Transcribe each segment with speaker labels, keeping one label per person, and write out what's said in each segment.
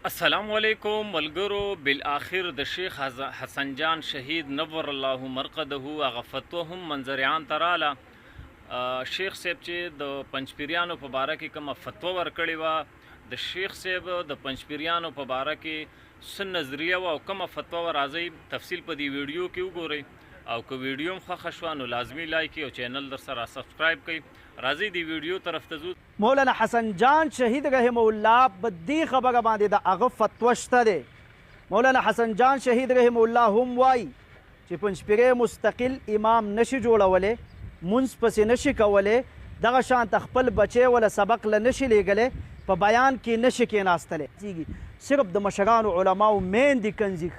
Speaker 1: السلام علیکم ملګرو. بالاخر د شیخ حسن جان شهید نور الله مرقده هغه فتوا هم منظریان تراله. شیخ صاحب چې د پنځپیریانو په باره کې کومه فتوا ورکړې وه، د شیخ صاحب د پنځپیریانو په باره کې څه نظریه وه او کومه فتوا وه، راځئ تفصیل په دې ویډیو کې وګورئ. او که ویډیو هم خوښه شوه نو لازمي لایک او چینل در سره سبسکرایب کړئ. راځئ د ویډیو طرف ته ځو.
Speaker 2: مولانا حسن جان شهید رحمه الله په دې خبره باندې د هغه فتوا شته دی. مولانا حسن جان شهید رحمه الله هم وایي چې پنځپیری مستقل امام نشي جوړولی، مونځ پسې نشي کولی، دغه شانته خپل بچی ولا سبق له نشي لیږلی، په بیان کې نشي کېناستلی. صرف د مشرانو علماو میندې کنځي،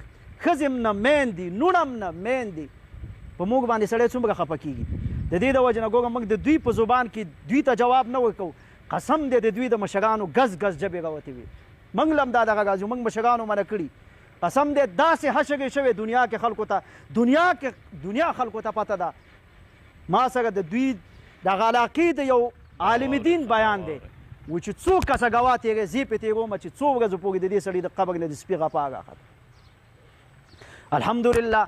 Speaker 2: ښځې نه میندې، نوڼم نه میندې په موږ باندې سړی څومره خفه کېږي. د دې د وجې نه ګوره موږ د دوی په زبان کې دوی ته جواب نه ورکوو. قسم دی د دوی د مشرانو ګز ګز ژبې راوتې وي. موږ له هم دا دغه راځو، موږ مشرانو منع کړي. قسم دی داسې حشرې شوې دنیا کې خلکو ته، دنیا خلکو ته پته ده. ما سره د دوی دغه علاقې د یو عالم دین بیان دی و چې څو کسه ګوا تېرې زی پې تېرومه چې څو ورځو پورې د دې سړي د قبر نه د سپي غپا راغله. الحمدلله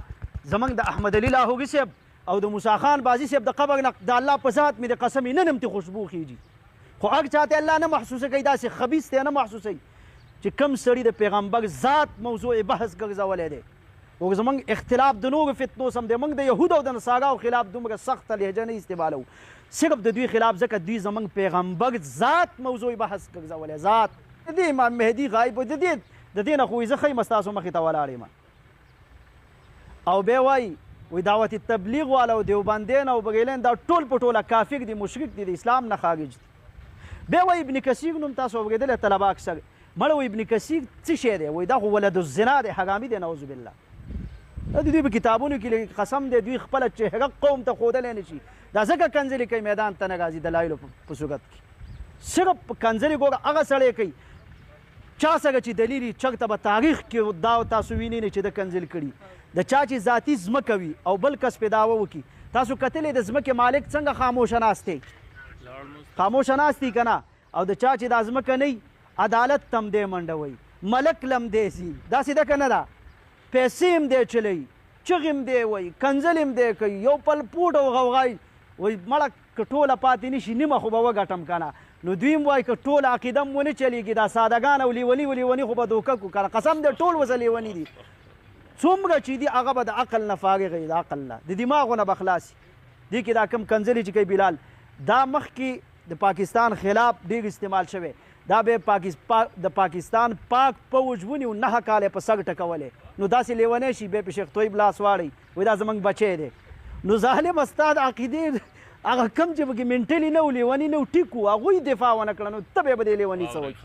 Speaker 2: زمونږ د احمد علي لاهوري صاحب او د موسی خان بازي صاحب د قبر نه د الله په ذات مې د قسم نن هم ترې خوشبو خیږي. خو هر چاته الله نه محسوسه کوي، داسې خبیث ته نه محسوسوي چې کوم سړي د پیغمبر ذات موضوع بحث ګرځولی دی. او زمونږ اختلاف د نورو فتنو سم دی. موږ د یهودو او د نصاراو خلاف دومره سخته لهجه نه استعمالوو، صرف د دوی خلاف ځکه دوی زمونږ پیغمبر ذات موضوع بحث ګرځولی. ذات د دې امام مهدي غایب د دې نه خو زه ښیم ستاسو مخې ته ولاړ یم. او بیا وایي دعوت تبلیغ والا او دیوبندین او بغیلین دا ټول په ټوله کافر دي، مشرک دي، د اسلام نه خارج دي. بیا وایي ابن کثیر نوم تاسو اورېدلی طلبه اکثر مړه وایي ابن کثیر څه شی دی؟ وایي دا خو ولد الزنا دی، حرامي دی، نعوذ بالله. دا د دوی په کتابونو کې قسم دی دوی خپله چهره قوم ته ښودلی نه شي. دا ځکه کنځلې کوي میدان ته نه راځي دلایلو په صورت کې. صرف کنځلې ګوره هغه سړی کوي چا سره چې دلیل چرته به تاریخ کې دا تاسو وینئ نه چې د کنځل کړي. د چا چې ذاتي ځمکه وي او بل کس پې دعوه وکړي، تاسو کتلی د ځمکې مالک څنګه خاموشه ناست دی، خاموشه ناست دی که نه؟ او د چا چې دا ځمکه نه وي عدالت ته هم دی منډه وایي، ملک له هم دی ځي، داسې ده که نه ده؟ پیسې هم دی چلوي، چغې هم دی وایي، کنځل هم دی کوي، یو پل پوټ او غوغایي وایي مړه که ټوله پاتې نه شي نیمه خو به وګټم که نه. نو دوی هم وایي که ټوله عقیده هم ونه چلېږي دا سادهګان او لیوني خو به دوکه کړو که نه. قسم دی ټول وزه لیوني دي. څومره چې دي هغه به د عقل نه فارغ وي، د عقل نه د دماغو نه به خلاص وي. دې کې دا کوم کنځلې چې کوي بلال دا مخکې د پاکستان خلاف ډېر استعمال شوی. دا به د پاکستان پاک پوځ ونیو 9 کاله په سر ټکولی. نو داسې لیونی شي بیا په شیخ طیب لاس واړئ وایي دا زموږ بچی دی. نو ظالم ستا د عقیدې هغه کوم چې پکې منټلي نه و، لیوني نه و، ټیک و، هغوی دفاع ونه کړه، نو ته بیا به دې لیوني څه وایي.